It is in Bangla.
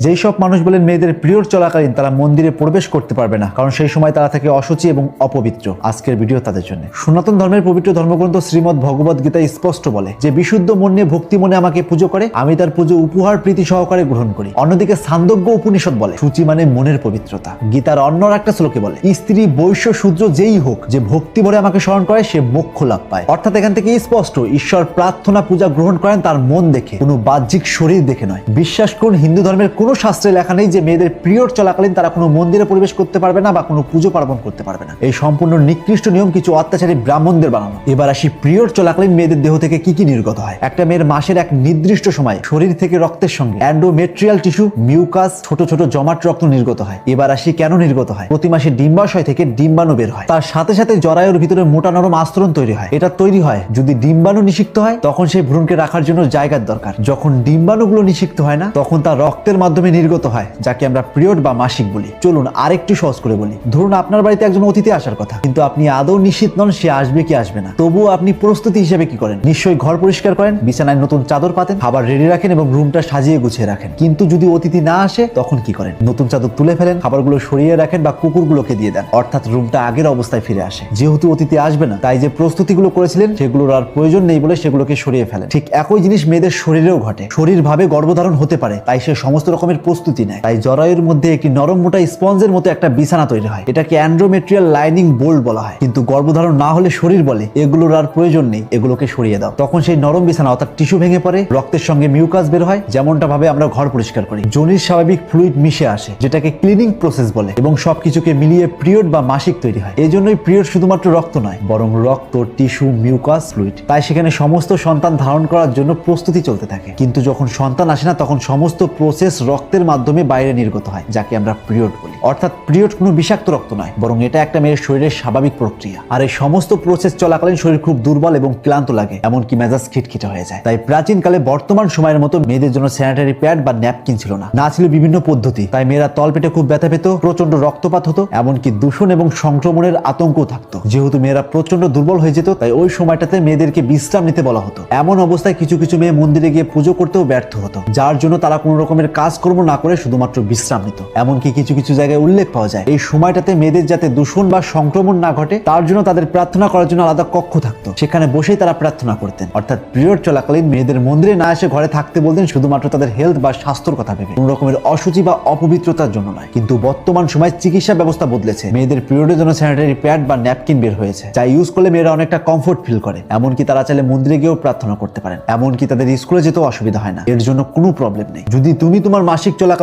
যেই সব মানুষ বলেন মেয়েদের পিরিয়ড চলাকালীন তারা মন্দিরে প্রবেশ করতে পারবে না, কারণ সেই সময় তারা থাকে অশুচি এবং অপবিত্র। আজকের ভিডিও তাদের জন্য। সনাতন ধর্মের পবিত্র ধর্মগ্রন্থ শ্রীমদ্ ভগবদ গীতা স্পষ্ট বলে যে বিশুদ্ধ মন নিয়ে ভক্তি মনে আমাকে পুজো করে, আমি তার পুজো উপহার প্রীতি সহকারে গ্রহণ করি। অন্যদিকে ছান্দোগ্য উপনিষদ বলে সূচি মানে মনের পবিত্রতা। গীতার অন্য একটা শ্লোকে বলে স্ত্রী বৈশ্য শূদ্র যেই হোক, যে ভক্তি ভরে আমাকে স্মরণ করে সে মোক্ষ লাভ পায়। অর্থাৎ এখান থেকে স্পষ্ট ঈশ্বর প্রার্থনা পূজা গ্রহণ করেন তার মন দেখে, কোনো বাহ্যিক শরীর দেখে নয়। বিশ্বাস করুন, হিন্দু ধর্মের কোনো শাস্ত্রে লেখা নেই যে মেয়েদের পিরিয়ড চলাকালীন তারা কোনো মন্দিরে প্রবেশ করতে পারবে না বা কোনো পুজো পার্বণ করতে পারবে না। এই সম্পূর্ণ নিকৃষ্ট নিয়ম কিছু অত্যাচারী ব্রাহ্মণদের বানানো। এবার আসি পিরিয়ড চলাকালীন মেয়েদের দেহ থেকে কি কি নির্গত হয়। একটা মেয়ের মাসের এক নির্দিষ্ট সময় শরীর থেকে রক্তের সঙ্গে এন্ডোমেট্রিয়াল টিস্যু, মিউকাস, ছোট ছোট জমাট রক্ত নির্গত হয়। এবার আসি কেন নির্গত হয়। প্রতি মাসে ডিম্বাশয় থেকে ডিম্বাণু বের হয়, তার সাথে সাথে জরায়ুর ভিতরে মোটা নরম আস্তরণ তৈরি হয়। এটা তৈরি হয় যদি ডিম্বাণু নিষিক্ত হয়, তখন সেই ভ্রূণকে রাখার জন্য জায়গার দরকার। যখন ডিম্বাণুগুলো নিষিক্ত হয় না, তখন তা রক্তের মাধ্যমে নির্গত হয়, যাকে আমরা পিরিয়ড বা মাসিক বলি। চলুন আরেকটু সহজ করে বলি। ধরুন আপনার বাড়িতে একজন অতিথি আসার কথা, কিন্তু আপনি আদৌ নিশ্চিত নন সে আসবে কি আসবে না। তবুও আপনি প্রস্তুতি হিসেবে কি করেন? নিশ্চয়ই ঘর পরিষ্কার করেন, বিছানায় নতুন চাদর পাতেন, খাবার রেডি রাখেন এবং রুমটা সাজিয়ে গুছিয়ে রাখেন। কিন্তু যদি অতিথি না আসে তখন কি করেন? নতুন চাদর তুলে ফেলেন, খাবারগুলো সরিয়ে রাখেন বা কুকুরগুলোকে দিয়ে দেন, অর্থাৎ রুমটা আগের অবস্থায় ফিরে আসে। যেহেতু অতিথি আসবে না, তাই যে প্রস্তুতিগুলো করেছিলেন সেগুলোর আর প্রয়োজন নেই বলে সেগুলোকে সরিয়ে ফেলেন। ঠিক একই জিনিস মেয়েদের শরীরেও ঘটে। শরীর ভাবে গর্ভধারণ হতে পারে, তাই সে সমস্ত রকমের প্রস্তুতি নেয়। তাই জরায়ুর মধ্যে একটি নরম মোটা স্পঞ্জের মতো একটা বিছানা তৈরি হয়, এটাকে এন্ডোমেট্রিয়াল লাইনিং বোল্ট বলা হয়। কিন্তু গর্ভধারণ না হলে শরীর বলে এগুলোর আর প্রয়োজন নেই, এগুলোকে সরিয়ে দাও। তখন সেই নরম বিছানা অর্থাৎ টিস্যু ভেঙে পড়ে, রক্তের সঙ্গে মিউকাস বের হয়, যেমনটা ভাবে আমরা ঘর পরিষ্কার করি। যোনির স্বাভাবিক ফ্লুইড মিশে আসে, যেটাকে ক্লিনিং প্রসেস বলে, এবং সবকিছুকে মিলিয়ে পিরিয়ড বা মাসিক তৈরি হয়। এই জন্যই পিরিয়ড শুধুমাত্র রক্ত নয়, বরং রক্ত, টিস্যু, মিউকাস, ফ্লুইড। তাই সেখানে সমস্ত সন্তান ধারণ করার জন্য প্রস্তুতি চলতে থাকে। কিন্তু যখন সন্তান আসে না, তখন সমস্ত প্রসেস রক্তের মাধ্যমে বাইরে নির্গত হয়, যাকে আমরা পিরিয়ড বলি। অর্থাৎ পিরিয়ড কোনো বিষাক্ত রক্ত নয়, বরং এটা একটা মেয়ের শরীরের স্বাভাবিক প্রক্রিয়া। আর এই সমস্ত প্রসেস চলাকালীন শরীর খুব দুর্বল এবং ক্লান্ত লাগে, এমনকি মেজাজ খিটখিটে হয়ে যায়। তাই প্রাচীনকালে বর্তমান সময়ের মতো মেয়েদের জন্য স্যানিটারি প্যাড বা ন্যাপকিন ছিল না, ছিল বিভিন্ন পদ্ধতি। তাই মেয়েরা তলপেটে খুব ব্যথা পেত, প্রচন্ড রক্তপাত হতো, এমনকি দূষণ এবং সংক্রমণের আতঙ্ক থাকতো। যেহেতু মেয়েরা প্রচন্ড দুর্বল হয়ে যেত, তাই ওই সময়টাতে মেয়েদেরকে বিশ্রাম নিতে বলা হতো। এমন অবস্থায় কিছু কিছু মেয়ে মন্দিরে গিয়ে পুজো করতেও ব্যর্থ হতো, যার জন্য তারা কোনো রকমের কাজকর্ম না করে শুধুমাত্র বিশ্রাম নিত। এমনকি কিছু কিছু জায়গায় উল্লেখ পাওয়া যায় এই সময়টাতে মেয়েদের যাতে দূষণ বা সংক্রমণ না ঘটে, তার জন্য তাদের প্রার্থনা করার জন্য আলাদা কক্ষ থাকতো, সেখানে বসেই তারা প্রার্থনা করতেন। অর্থাৎ পিরিয়ড চলাকালীন মেয়েদের মন্দিরে না এসে ঘরে থাকতে বলতেন, শুধুমাত্র তাদের হেলথ বা স্বাস্থ্যর কথা ভেবে, কোনো রকমের অসুচি বা অপবিত্রতার জন্য নয়। কিন্তু বর্তমান সময় চিকিৎসা ব্যবস্থা বদলেছে, মেয়েদের পিরিয়ডের জন্য স্যানিটারি প্যাড বা ন্যাপকিন বের হয়েছে, যা ইউজ করলে মেয়েরা অনেকটা কমফোর্ট ফিল করে। এমনকি তারা চাইলে মন্দিরে গিয়েও প্রার্থনা করতে পারেন, এমনকি তাদের স্কুলে যেতেও অসুবিধা হয় না। এর জন্য কোনো প্রবলেম নেই। যদি তুমি তোমার মাসিক চলাকালীন